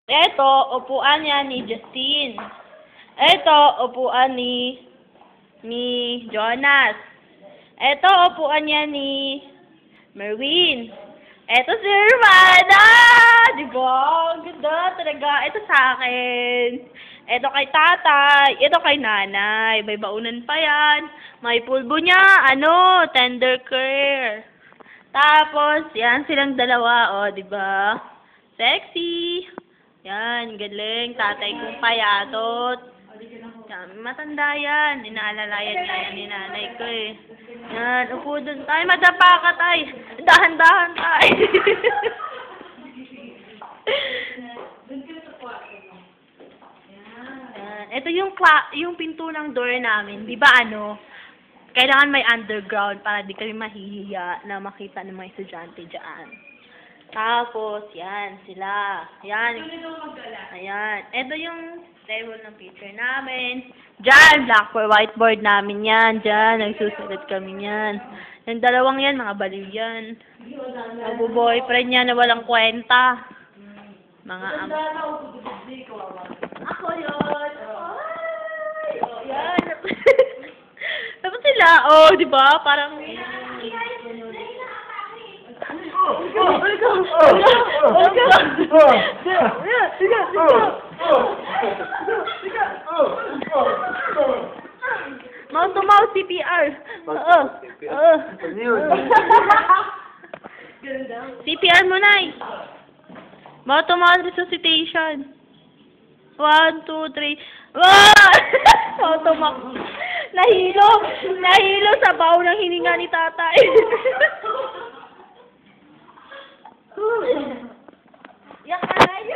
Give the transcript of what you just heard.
Ito, upuan niya ni Justine. Ito, upuan ni Jonas. Ito, upuan niya ni Merwin. Ito si Hermana! Diba? Ang ganda talaga. Ito sa akin. Ito kay tatay. Ito kay nanay. May baunan pa yan. May pulbo niya. Tender care. Tapos, yan silang dalawa. O, diba? Sexy. Yan, galing. Tatay kong payatot. Yan, matanda yan. Inaalalayan nga yan ni nanay ko eh. Yan, upo dun. Tay, madapa ka, tay. Dahan-dahan, tay. Yan. Ito yung pinto ng door namin. Di ba kailangan may underground para di kami mahihiya na makita ng mga estudyante dyan. Tapos, yan, sila. Yan. Ayan. Ito yung table ng picture namin. Diyan, blackboard, whiteboard namin yan. Diyan, nagsusulat kami yan. Yung dalawang yan, mga baliw yan. Mag-boyfriend yan na walang kwenta. Mga Ako yun. Yan. Tapos sila, di ba? Parang... Mouth to mouth CPR. CPR mo na eh. Mouth to mouth resuscitation. 1, 2, 3. Mouth to mouth. Nahilo sa baw ng hininga ni tatay. Yak, aray.